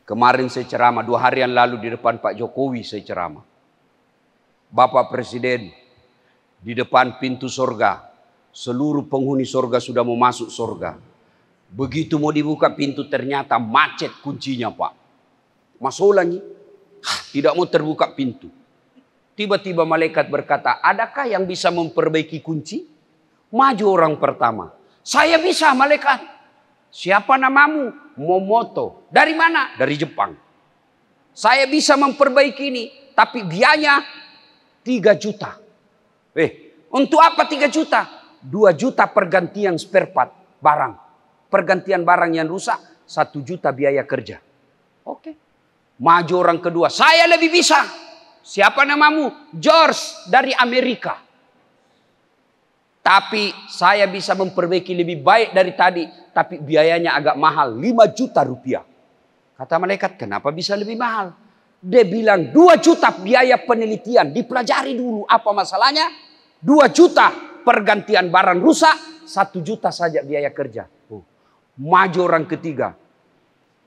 Kemarin saya ceramah, 2 hari yang lalu di depan Pak Jokowi saya ceramah. Bapak Presiden, di depan pintu surga, seluruh penghuni surga sudah mau masuk surga. Begitu mau dibuka pintu ternyata macet kuncinya Pak. Masuk lagi, tidak mau terbuka pintu. Tiba-tiba malaikat berkata, adakah yang bisa memperbaiki kunci? Maju orang pertama. Saya bisa malaikat. Siapa namamu? Momoto. Dari mana? Dari Jepang. Saya bisa memperbaiki ini, tapi biayanya 3 juta. Untuk apa 3 juta? 2 juta pergantian spare part barang. Pergantian barang yang rusak, 1 juta biaya kerja. Oke. Maju orang kedua. Saya lebih bisa. Siapa namamu? George dari Amerika. Tapi saya bisa memperbaiki lebih baik dari tadi. Tapi biayanya agak mahal. 5 juta rupiah. Kata malaikat, kenapa bisa lebih mahal? Dia bilang 2 juta biaya penelitian. Dipelajari dulu apa masalahnya. 2 juta pergantian barang rusak. 1 juta saja biaya kerja. Maju orang ketiga.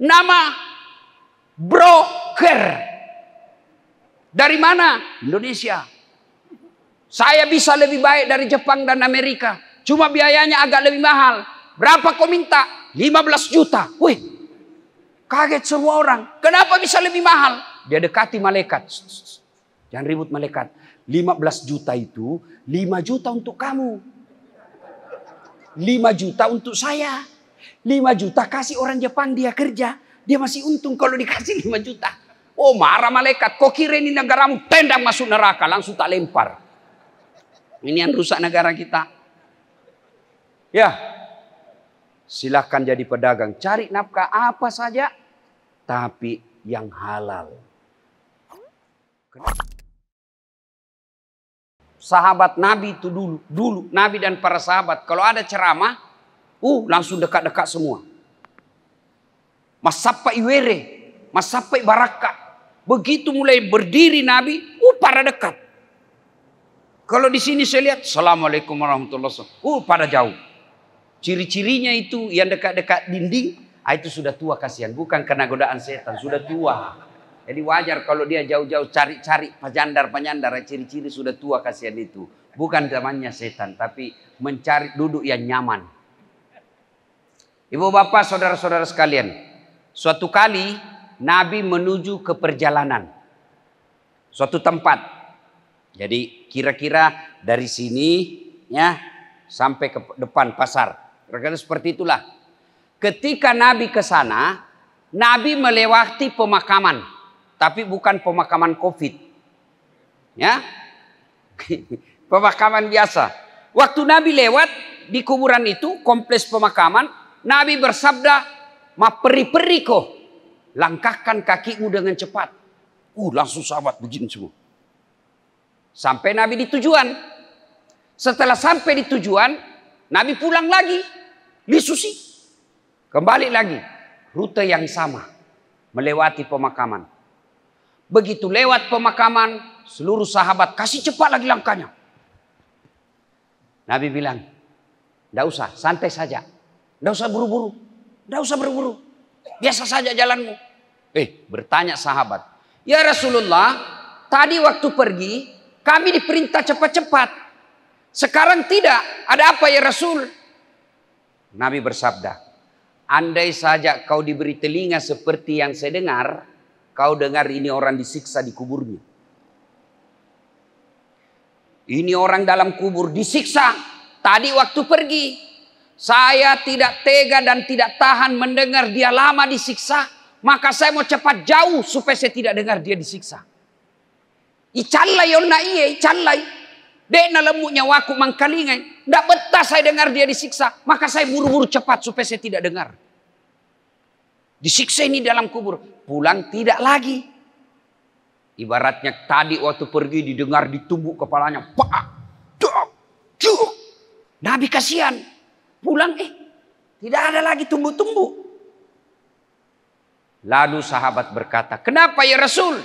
Nama broker. Dari mana? Indonesia. Saya bisa lebih baik dari Jepang dan Amerika. Cuma biayanya agak lebih mahal. Berapa kau minta? 15 juta. Wih, kaget semua orang. Kenapa bisa lebih mahal? Dia dekati malaikat. Jangan ribut malaikat. 15 juta itu 5 juta untuk kamu. 5 juta untuk saya. 5 juta kasih orang Jepang dia kerja. Dia masih untung kalau dikasih 5 juta. Oh marah malaikat. Kau kira ini negaramu tendang masuk neraka. Langsung tak lempar. Ini yang rusak negara kita. Ya. Silahkan jadi pedagang. Cari nafkah apa saja. Tapi yang halal. Sahabat Nabi itu dulu. Nabi dan para sahabat. Kalau ada ceramah. Langsung dekat-dekat semua. Masapa iwere. Masapa baraka. Begitu mulai berdiri Nabi. Pada dekat. Kalau di sini saya lihat. Assalamualaikum warahmatullahi wabarakatuh. Pada jauh. Ciri-cirinya itu yang dekat-dekat dinding. Itu sudah tua kasihan. Bukan karena godaan setan. Sudah tua. Jadi wajar kalau dia jauh-jauh cari-cari panyandar-panyandar. Ciri-ciri sudah tua kasihan itu. Bukan zamannya setan. Tapi mencari duduk yang nyaman. Ibu bapak saudara-saudara sekalian. Suatu kali Nabi menuju ke perjalanan. Suatu tempat. Jadi kira-kira dari sini ya sampai ke depan pasar. Kira-kira seperti itulah. Ketika Nabi ke sana, Nabi melewati pemakaman, tapi bukan pemakaman Covid. Ya. Pemakaman biasa. Waktu Nabi lewat di kuburan itu, kompleks pemakaman, Nabi bersabda, "Ma peri-peri ko, langkahkan kakimu dengan cepat." Langsung sahabat begini semua. Sampai Nabi di tujuan. Setelah sampai di tujuan, Nabi pulang lagi. Lisusi. Kembali lagi. Rute yang sama. Melewati pemakaman. Begitu lewat pemakaman, seluruh sahabat kasih cepat lagi langkahnya. Nabi bilang, "Tidak usah, santai saja. Tidak usah buru-buru. Tidak usah buru-buru. Biasa saja jalanmu." Bertanya sahabat, "Ya Rasulullah, tadi waktu pergi, kami diperintah cepat-cepat. Sekarang tidak. Ada apa ya Rasul?" Nabi bersabda, "Andai saja kau diberi telinga seperti yang saya dengar, kau dengar ini orang disiksa di kuburnya. Ini orang dalam kubur disiksa. Tadi waktu pergi, saya tidak tega dan tidak tahan mendengar dia lama disiksa. Maka saya mau cepat jauh supaya saya tidak dengar dia disiksa. Icallai onna iye, icallai. Dek na lemuk nyawaku mangkalingai. Tidak betah saya dengar dia disiksa. Maka saya buru-buru cepat supaya saya tidak dengar. Disiksa ini dalam kubur. Pulang tidak lagi. Ibaratnya tadi waktu pergi didengar ditumbuk kepalanya. Pak, dok, cuk. Nabi kasihan. Pulang tidak ada lagi tumbuk-tumbuk. Lalu sahabat berkata, "Kenapa ya Rasul?"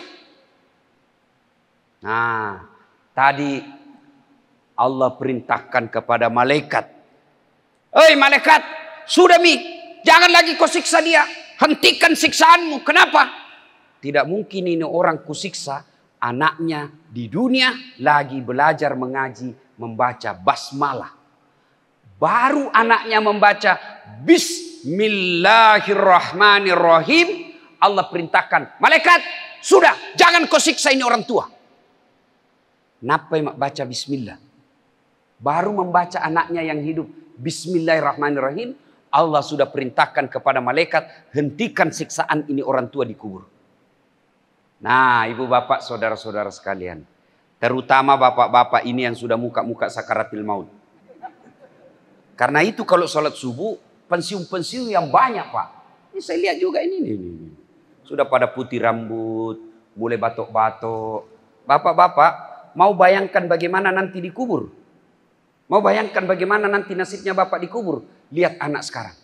Nah, tadi Allah perintahkan kepada malaikat. "Hei malaikat, sudah mi, jangan lagi kau siksa dia. hentikan siksaanmu. Kenapa? Tidak mungkin ini orang kusiksa, anaknya di dunia lagi belajar mengaji, membaca basmalah. Baru anaknya membaca Bismillahirrahmanirrahim, Allah perintahkan, malaikat, sudah, jangan kau siksa ini orang tua. Kenapa mak baca bismillah? Baru membaca anaknya yang hidup Bismillahirrahmanirrahim, Allah sudah perintahkan kepada malaikat, hentikan siksaan ini orang tua dikubur. Nah, ibu bapak, saudara-saudara sekalian, terutama bapak-bapak ini yang sudah muka-muka sakaratil maut. Karena itu kalau sholat subuh, pensiun-pensiun yang banyak pak. Ini saya lihat juga ini. Sudah pada putih rambut, mulai batok-batok. Bapak-bapak, mau bayangkan bagaimana nanti dikubur? Mau bayangkan bagaimana nanti nasibnya bapak dikubur? Lihat anak sekarang.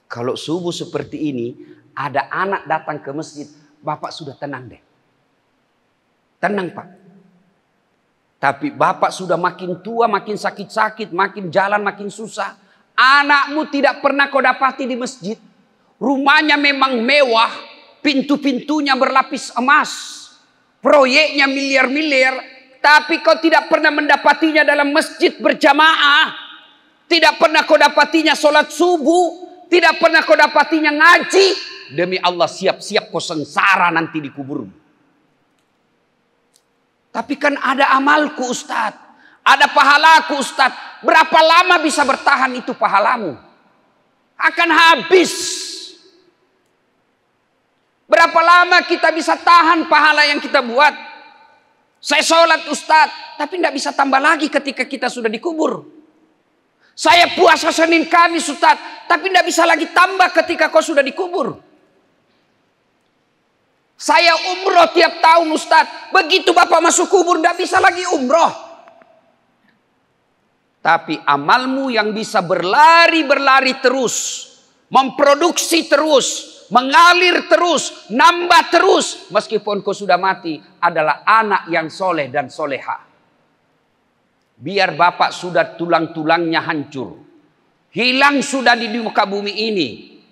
Kalau subuh seperti ini, ada anak datang ke masjid, bapak sudah tenang deh. Tenang pak. Tapi bapak sudah makin tua, makin sakit-sakit, makin jalan makin susah. Anakmu tidak pernah kau dapati di masjid. Rumahnya memang mewah, pintu-pintunya berlapis emas, proyeknya miliar-miliar, tapi kau tidak pernah mendapatinya dalam masjid berjamaah. Tidak pernah kau dapatinya sholat subuh. Tidak pernah kau dapatinya ngaji. Demi Allah, siap-siap kau sengsara nanti di kuburmu. Tapi kan ada amalku Ustadz. Ada pahalaku Ustadz. Berapa lama bisa bertahan itu pahalamu? Akan habis. Berapa lama kita bisa tahan pahala yang kita buat? Saya sholat Ustadz. Tapi tidak bisa tambah lagi ketika kita sudah dikubur. Saya puasa Senin Kamis Ustadz, tapi tidak bisa lagi tambah ketika kau sudah dikubur. Saya umroh tiap tahun Ustadz, begitu bapak masuk kubur tidak bisa lagi umroh. Tapi amalmu yang bisa berlari terus, memproduksi terus, mengalir terus, nambah terus, meskipun kau sudah mati, adalah anak yang soleh dan soleha. Biar bapak sudah tulang-tulangnya hancur, hilang sudah di muka bumi ini,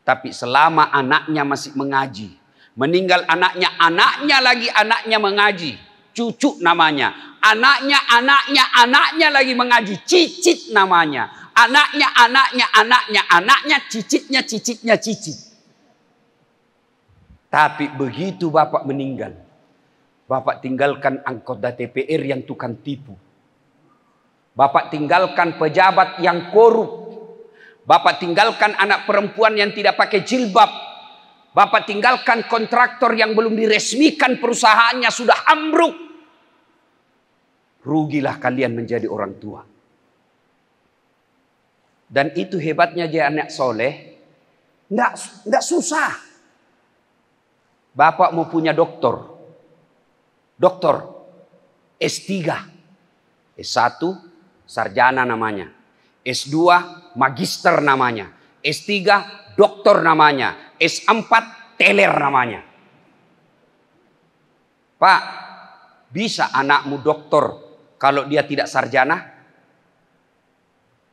tapi selama anaknya masih mengaji, meninggal anaknya anaknya mengaji, cucu namanya, anaknya lagi mengaji, cicit namanya, anaknya, cicit. Tapi begitu bapak meninggal, bapak tinggalkan anggota DPR yang tukang tipu. Bapak tinggalkan pejabat yang korup. Bapak tinggalkan anak perempuan yang tidak pakai jilbab. Bapak tinggalkan kontraktor yang belum diresmikan perusahaannya sudah ambruk. Rugilah kalian menjadi orang tua. Dan itu hebatnya dia anak soleh. Nggak susah. Bapak mau punya doktor. S3. S1. Sarjana namanya. S2 magister namanya. S3 doktor namanya. S4 teler namanya. Pak, bisa anakmu doktor kalau dia tidak sarjana?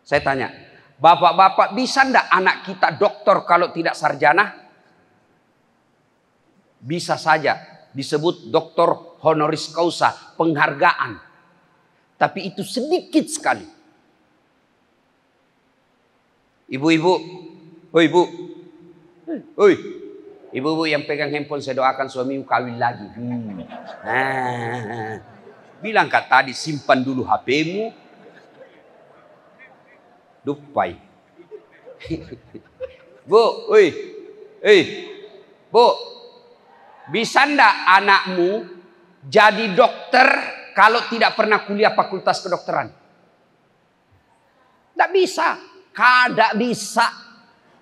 Saya tanya, bapak-bapak bisa enggak anak kita doktor kalau tidak sarjana? Bisa saja disebut doktor honoris causa, penghargaan. Tapi itu sedikit sekali. Ibu-ibu, ibu-ibu yang pegang handphone, saya doakan suamimu kawin lagi. Bilang kak tadi simpan dulu HP-mu. Dupai. Bu, Bu, bisa ndak anakmu jadi dokter kalau tidak pernah kuliah fakultas kedokteran? Tidak bisa. Kada bisa.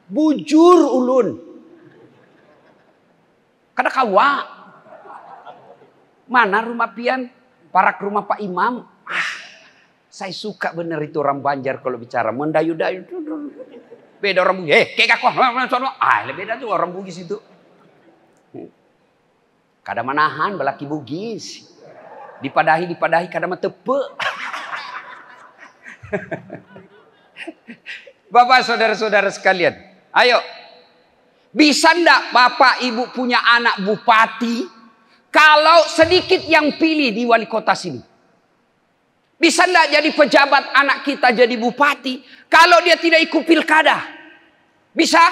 Bujur ulun. Kada kawa. Mana rumah pian? Parak rumah Pak Imam. Saya suka bener itu orang Banjar kalau bicara. Mendayu-dayu. Beda orang Bugis. Kayak kok. Beda tuh orang Bugis itu. Kada manahan belaki Bugis. Dipadahi kada tepe. Bapak saudara-saudara sekalian, Ayo. Bisa ndak Bapak Ibu punya anak bupati kalau sedikit yang pilih di wali kota sini? Bisa ndak jadi pejabat anak kita jadi bupati kalau dia tidak ikut pilkada? Bisa?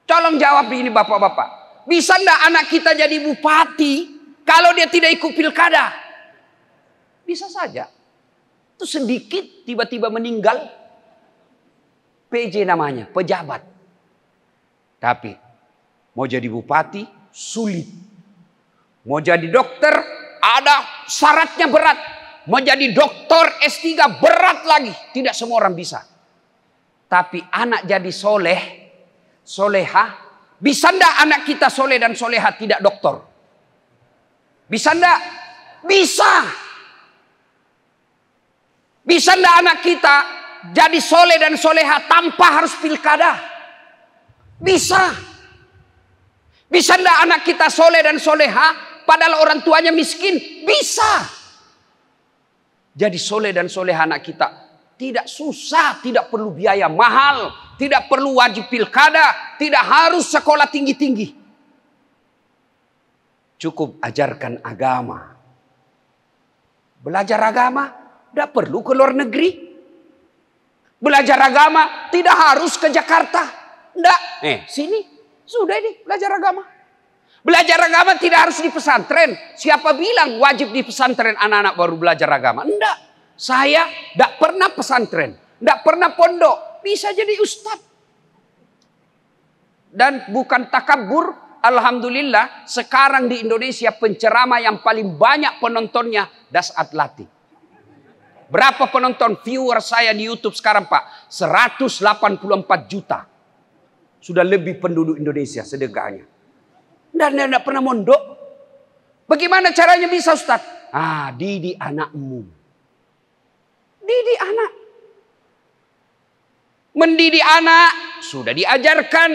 Tolong jawab ini bapak-bapak. Bisa ndak anak kita jadi bupati kalau dia tidak ikut pilkada? Bisa saja. Itu sedikit tiba-tiba meninggal. PJ namanya, pejabat. Tapi mau jadi bupati sulit. Mau jadi dokter ada syaratnya berat. Mau jadi dokter S3 berat lagi. Tidak semua orang bisa. Tapi anak jadi soleh, soleha. Bisa ndak anak kita soleh dan soleha tidak dokter? Bisa ndak? Bisa. Bisa ndak anak kita jadi soleh dan soleha tanpa harus pilkada? Bisa. Bisa ndak anak kita soleh dan soleha padahal orang tuanya miskin? Bisa. Jadi soleh dan soleha anak kita tidak susah, tidak perlu biaya mahal, tidak perlu wajib pilkada, tidak harus sekolah tinggi-tinggi. Cukup ajarkan agama. Belajar agama tidak perlu ke luar negeri. Belajar agama tidak harus ke Jakarta. Tidak. Sini sudah ini belajar agama. Belajar agama tidak harus di pesantren. Siapa bilang wajib di pesantren anak-anak baru belajar agama? Enggak. Saya tidak pernah pesantren. Tidak pernah pondok. Bisa jadi ustadz. Dan bukan takabur. Alhamdulillah sekarang di Indonesia penceramah yang paling banyak penontonnya Das Atlati. Berapa penonton viewer saya di YouTube sekarang Pak? 184 juta. Sudah lebih penduduk Indonesia sedekahnya. Dan dia tidak pernah mondok. Bagaimana caranya bisa Ustaz? Didik anakmu. Didik anak. Mendidik anak sudah diajarkan.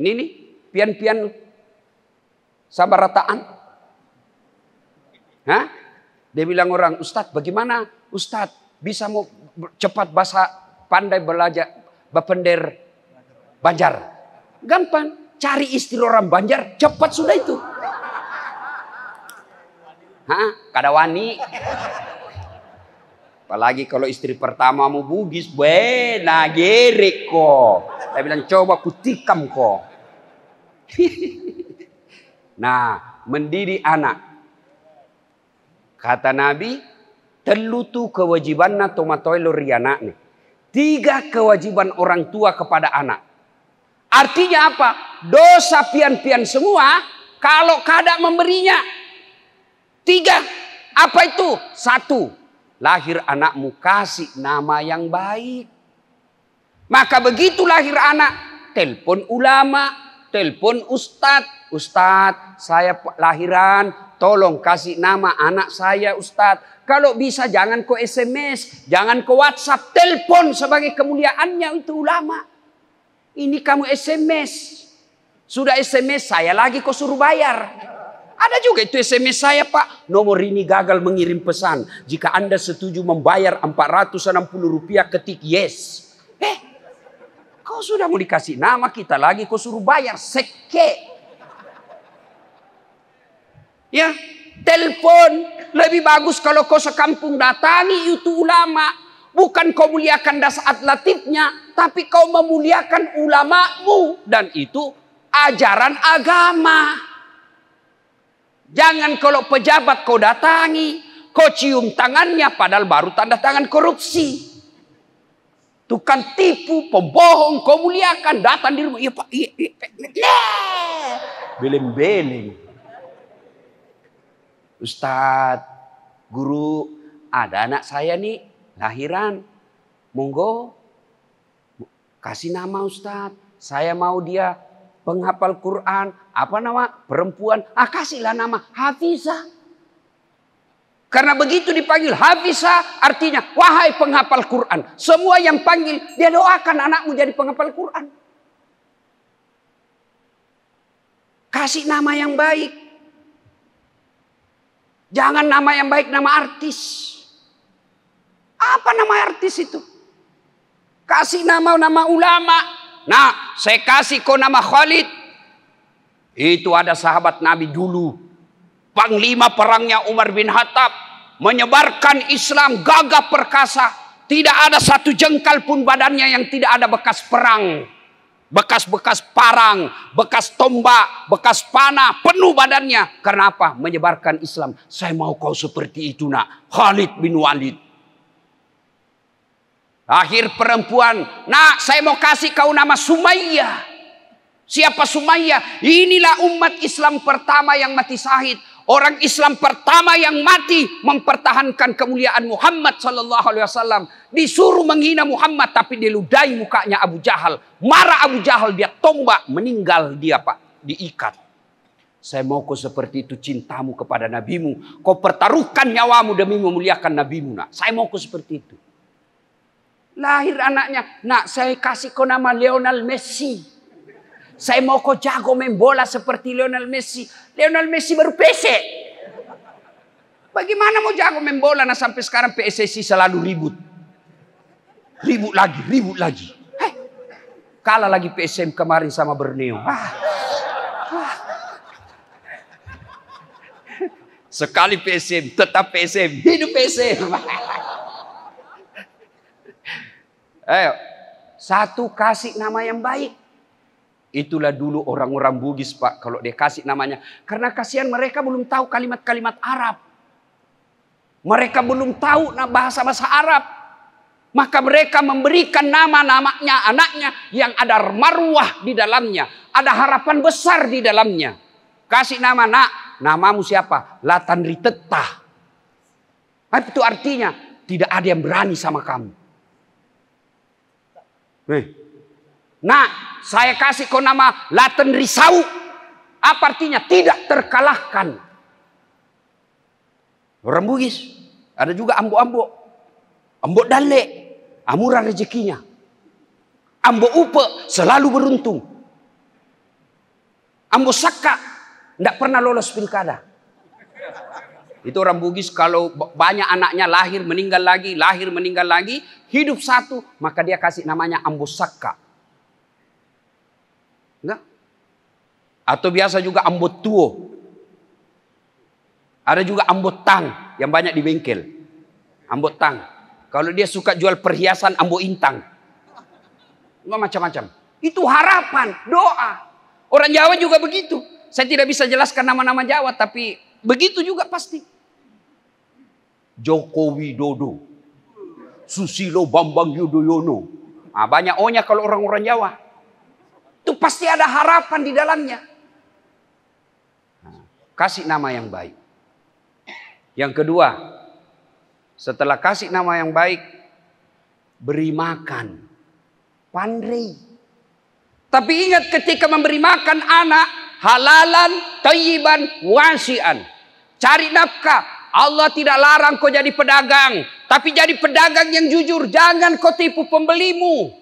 Ini nih, pian-pian sabarataan. Dia bilang orang, Ustaz bagaimana Ustaz bisa mau cepat bahasa pandai belajar bapender Banjar? Gampang. Cari istri orang Banjar, cepat sudah itu. Kada wani. Apalagi kalau istri pertama mau Bugis, gerik kok. Saya bilang coba kutikam kok. Nah, mendidik anak. Kata Nabi, telutu kewajibanna tomatoilo riana nih. 3 kewajiban orang tua kepada anak. Artinya apa? Dosa pian-pian semua kalau kada memberinya. 3. Apa itu? 1. Lahir anakmu kasih nama yang baik. Maka begitu lahir anak, telepon ulama, telepon ustadz. Ustadz, saya lahiran, tolong kasih nama anak saya Ustadz. Kalau bisa jangan ke SMS, jangan ke WhatsApp, telepon sebagai kemuliaannya itu ulama. Ini kamu SMS. Sudah SMS saya lagi kok suruh bayar. Ada juga itu SMS saya Pak. Nomor ini gagal mengirim pesan. Jika Anda setuju membayar Rp460 ketik yes. Kau sudah mau dikasih nama kita lagi kau suruh bayar. Seke. Ya. Telepon. Lebih bagus kalau kau sekampung datangi itu ulama. Bukan kau muliakan Das Atlatifnya, tapi kau memuliakan ulamamu. Dan itu ajaran agama. Jangan kalau pejabat kau datangi, kau cium tangannya, padahal baru tanda tangan korupsi. Tukang tipu, pembohong, kau muliakan, datang di rumah. Iya Pak, iya. Beleng-beleng. Ustadz, guru, ada anak saya nih. Lahiran, monggo kasih nama Ustadz. Saya mau dia penghafal Quran. Apa nama? Perempuan. Kasihlah nama Hafizah. Karena begitu dipanggil Hafizah artinya wahai penghafal Quran. Semua yang panggil dia doakan anakmu jadi penghafal Quran. Kasih nama yang baik. Jangan nama yang baik nama artis. Apa nama artis itu? Kasih nama-nama ulama. Nah, saya kasih kau nama Khalid. Itu ada sahabat Nabi dulu. Panglima perangnya Umar bin Khattab. Menyebarkan Islam gagah perkasa. Tidak ada satu jengkal pun badannya yang tidak ada bekas perang. Bekas-bekas parang, bekas tombak, bekas panah, penuh badannya. Karena apa? Menyebarkan Islam. Saya mau kau seperti itu nak. Khalid bin Walid. Akhir perempuan. Nak, saya mau kasih kau nama Sumayyah. Siapa Sumayyah? Inilah umat Islam pertama yang mati syahid. Orang Islam pertama yang mati mempertahankan kemuliaan Muhammad sallallahu alaihi wasallam. Disuruh menghina Muhammad tapi diludahi mukanya Abu Jahal. Marah Abu Jahal, dia tombak, meninggal dia Pak, diikat. Saya mau kau seperti itu cintamu kepada nabimu. Kau pertaruhkan nyawamu demi memuliakan nabimu nak. Saya mau kau seperti itu. Lahir anaknya, nak saya kasih kau nama Lionel Messi. Saya mau kau jago main bola seperti Lionel Messi. Lionel Messi baru PC. Bagaimana mau jago main bola? Nah sampai sekarang PSSI selalu ribut. Ribut lagi. Kalah lagi PSM kemarin sama Borneo. Sekali PSM, tetap PSM. Hidup PSM. Ayo, satu kasih nama yang baik. Itulah dulu orang-orang Bugis Pak, kalau dia kasih namanya. Karena kasihan mereka belum tahu kalimat-kalimat Arab. Mereka belum tahu bahasa-bahasa Arab. Maka mereka memberikan nama-namanya anaknya yang ada marwah di dalamnya. Ada harapan besar di dalamnya. Kasih nama, nak, namamu siapa? Latan Ritetah. Itu artinya tidak ada yang berani sama kamu. Nah, saya kasih kau nama Laten Risau. Apa artinya? Tidak terkalahkan. Orang Bugis. Ada juga Ambo-Ambo. Ambo Dale. Murah rezekinya. Ambo Upe. Selalu beruntung. Ambo Saka. Tidak pernah lolos pilkada. Itu orang Bugis kalau banyak anaknya lahir meninggal lagi. Hidup satu. Maka dia kasih namanya Ambo Saka. Enggak? Atau biasa juga ambot tuo. Ada juga ambot tang yang banyak di bengkel. Ambot tang. Kalau dia suka jual perhiasan ambot intang. Macam-macam. Itu harapan, doa. Orang Jawa juga begitu. Saya tidak bisa jelaskan nama-nama Jawa tapi begitu juga pasti. Joko Widodo. Susilo Bambang Yudhoyono. Banyak O-nya kalau orang-orang Jawa. Itu pasti ada harapan di dalamnya. Kasih nama yang baik. Yang kedua, setelah kasih nama yang baik, beri makan. Pandai. Tapi ingat ketika memberi makan anak, halalan, thayyiban, wasi'an. Cari nafkah. Allah tidak larang kau jadi pedagang. Tapi jadi pedagang yang jujur. Jangan kau tipu pembelimu.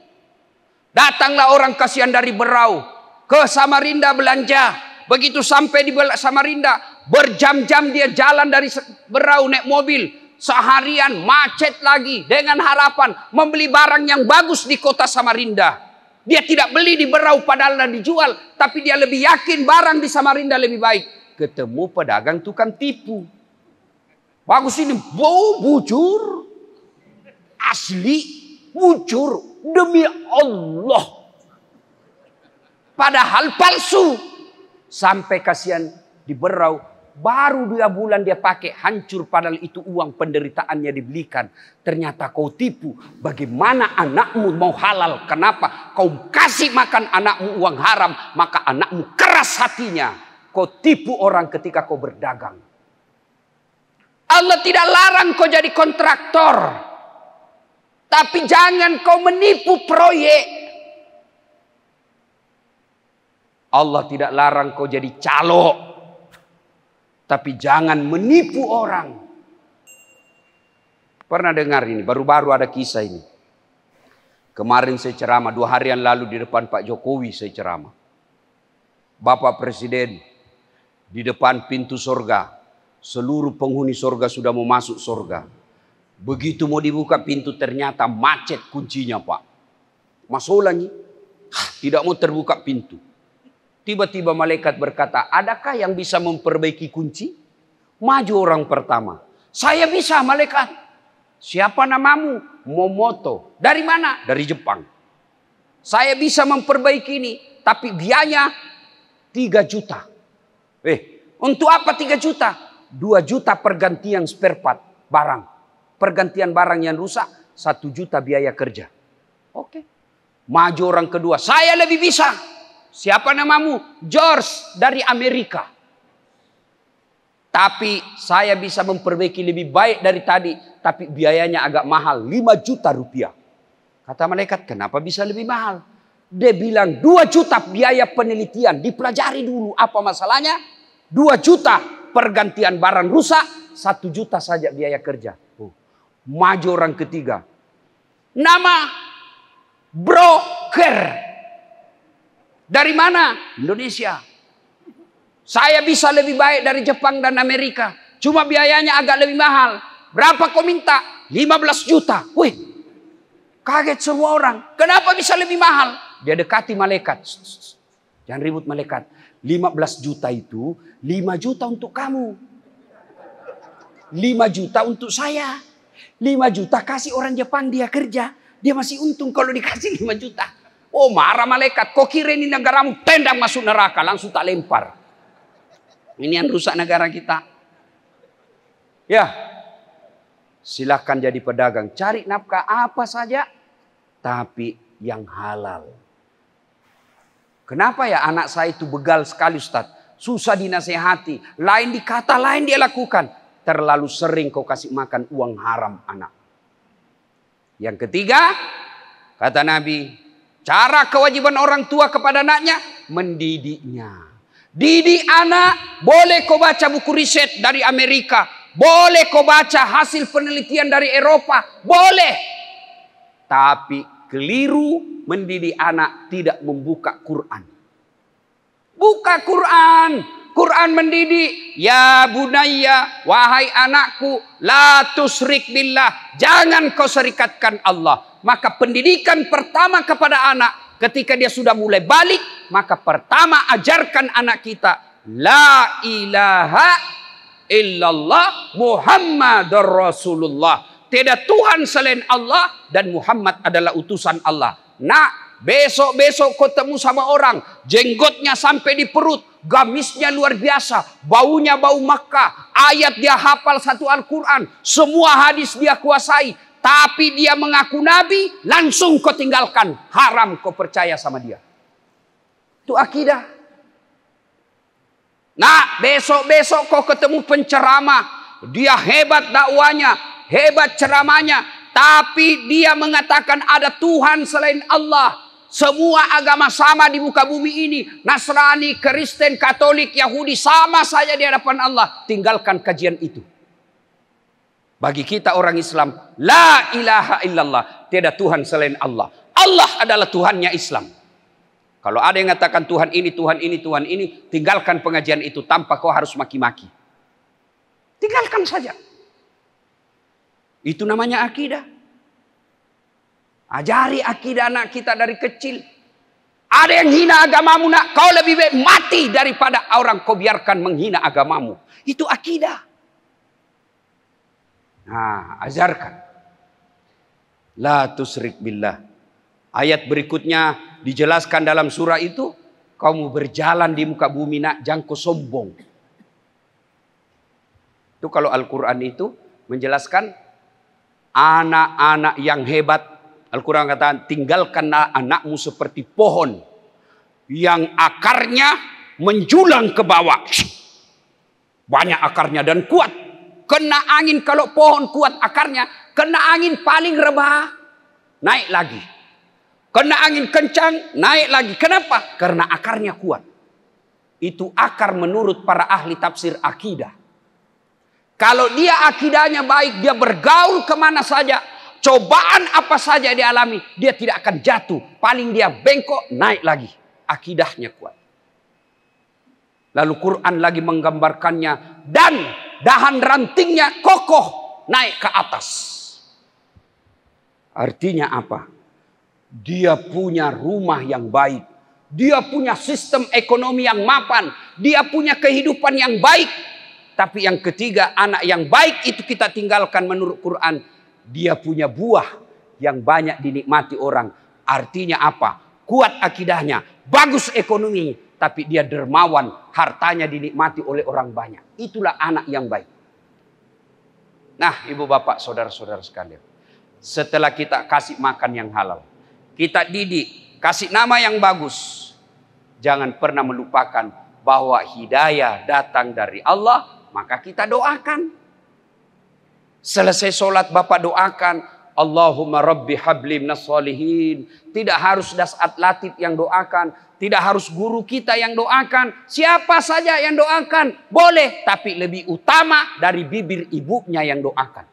Datanglah orang kasihan dari Berau ke Samarinda belanja. Begitu sampai di Samarinda, berjam-jam dia jalan dari Berau naik mobil. Seharian macet lagi dengan harapan membeli barang yang bagus di kota Samarinda. Dia tidak beli di Berau padahal dijual. Tapi dia lebih yakin barang di Samarinda lebih baik. Ketemu pedagang tukang tipu. Bagus ini, bujur. Asli, bujur. Demi Allah. Padahal palsu. Sampai kasihan di Berau. Baru 2 bulan dia pakai. Hancur padahal itu uang penderitaannya dibelikan. Ternyata kau tipu. Bagaimana anakmu mau halal? Kenapa? Kau kasih makan anakmu uang haram. Maka anakmu keras hatinya. Kau tipu orang ketika kau berdagang. Allah tidak larang kau jadi kontraktor. Tapi jangan kau menipu proyek. Allah tidak larang kau jadi calo. Tapi jangan menipu orang. Pernah dengar ini, baru-baru ada kisah ini. Kemarin saya ceramah, 2 hari yang lalu di depan Pak Jokowi saya ceramah. Bapak Presiden, di depan pintu surga. Seluruh penghuni surga sudah mau masuk surga. Begitu mau dibuka pintu ternyata macet kuncinya Pak. masuk lagi. Tidak mau terbuka pintu. Tiba-tiba malaikat berkata, adakah yang bisa memperbaiki kunci? Maju orang pertama. Saya bisa, malaikat. Siapa namamu? Momoto. Dari mana? Dari Jepang. Saya bisa memperbaiki ini, tapi biayanya 3 juta. Untuk apa 3 juta? 2 juta pergantian spare part barang. Pergantian barang yang rusak, 1 juta biaya kerja. Oke. Maju orang kedua. Saya lebih bisa. Siapa namamu? George dari Amerika. Tapi saya bisa memperbaiki lebih baik dari tadi. Tapi biayanya agak mahal. 5 juta rupiah. Kata malaikat, kenapa bisa lebih mahal? Dia bilang 2 juta biaya penelitian. Dipelajari dulu apa masalahnya. 2 juta pergantian barang rusak. 1 juta saja biaya kerja. Maju orang ketiga. Nama broker. Dari mana? Indonesia. Saya bisa lebih baik dari Jepang dan Amerika. Cuma biayanya agak lebih mahal. Berapa kau minta? 15 juta. Wih, kaget semua orang. Kenapa bisa lebih mahal? Dia dekati malaikat. Jangan ribut malaikat. 15 juta itu 5 juta untuk kamu. 5 juta untuk saya. 5 juta kasih orang Jepang dia kerja. Dia masih untung kalau dikasih 5 juta. Oh, marah malaikat. Kau kira ini negaramu, tendang masuk neraka. Langsung tak lempar. Ini yang rusak negara kita. Ya, silahkan jadi pedagang. Cari nafkah apa saja. Tapi yang halal. Kenapa ya anak saya itu begal sekali, Ustaz? Susah dinasehati. Lain dikata, lain dia lakukan. Terlalu sering kau kasih makan uang haram anak. Yang ketiga, kata Nabi, cara kewajiban orang tua kepada anaknya, mendidiknya. Didik anak, boleh kau baca buku riset dari Amerika. Boleh kau baca hasil penelitian dari Eropa. Boleh. Tapi keliru mendidik anak tidak membuka Quran. Buka Quran. Quran mendidik. Ya bunayya, wahai anakku, la tusyrik billah. Jangan kau serikatkan Allah. Maka pendidikan pertama kepada anak ketika dia sudah mulai balik, maka pertama ajarkan anak kita la ilaha illallah Muhammadur Rasulullah. Tidak Tuhan selain Allah dan Muhammad adalah utusan Allah. Nah, besok-besok ketemu sama orang, jenggotnya sampai di perut, gamisnya luar biasa, baunya bau Makkah, ayat dia hafal 1 Al-Quran, semua hadis dia kuasai. Tapi dia mengaku nabi, langsung kau tinggalkan. Haram kau percaya sama dia. Itu akidah. Nah, besok-besok kau ketemu penceramah. Dia hebat dakwanya, hebat ceramahnya. Tapi dia mengatakan ada Tuhan selain Allah. Semua agama sama di muka bumi ini. Nasrani, Kristen, Katolik, Yahudi sama saja di hadapan Allah. Tinggalkan kajian itu. Bagi kita orang Islam, la ilaha illallah, tiada Tuhan selain Allah. Allah adalah Tuhannya Islam. Kalau ada yang mengatakan Tuhan ini, Tuhan ini, Tuhan ini, tinggalkan pengajian itu tanpa kau harus maki-maki. Tinggalkan saja. Itu namanya akidah. Ajari akidah anak kita dari kecil. Ada yang hina agamamu, nak, kau lebih baik mati daripada orang kau biarkan menghina agamamu. Itu akidah. Nah, ajarkan. La tusyrik billah. Ayat berikutnya dijelaskan dalam surah itu. Kamu berjalan di muka bumi, nak, jangan kau sombong. Itu kalau Al-Quran itu menjelaskan anak-anak yang hebat. Al-Quran katakan, tinggalkanlah anakmu seperti pohon yang akarnya menjulang ke bawah. Banyak akarnya dan kuat. Kena angin, kalau pohon kuat akarnya, kena angin paling rebah, naik lagi. Kena angin kencang, naik lagi. Kenapa? Karena akarnya kuat. Itu akar menurut para ahli tafsir akidah. Kalau dia akidahnya baik, dia bergaul kemana saja, cobaan apa saja dialami, dia tidak akan jatuh. Paling dia bengkok, naik lagi. Akidahnya kuat. Lalu Quran lagi menggambarkannya, dan dahan rantingnya kokoh naik ke atas. Artinya apa? Dia punya rumah yang baik. Dia punya sistem ekonomi yang mapan. Dia punya kehidupan yang baik. Tapi yang ketiga, anak yang baik itu kita tinggalkan menurut Quran. Dia punya buah yang banyak dinikmati orang. Artinya apa? Kuat akidahnya, bagus ekonominya, tapi dia dermawan, hartanya dinikmati oleh orang banyak. Itulah anak yang baik. Nah, ibu bapak, saudara-saudara sekalian. Setelah kita kasih makan yang halal, kita didik, kasih nama yang bagus. Jangan pernah melupakan bahwa hidayah datang dari Allah. Maka kita doakan. Selesai sholat bapak doakan. Allahumma rabbi habli minas sholihin. Tidak harus Dasat Latif yang doakan. Tidak harus guru kita yang doakan. Siapa saja yang doakan. Boleh. Tapi lebih utama dari bibir ibunya yang doakan.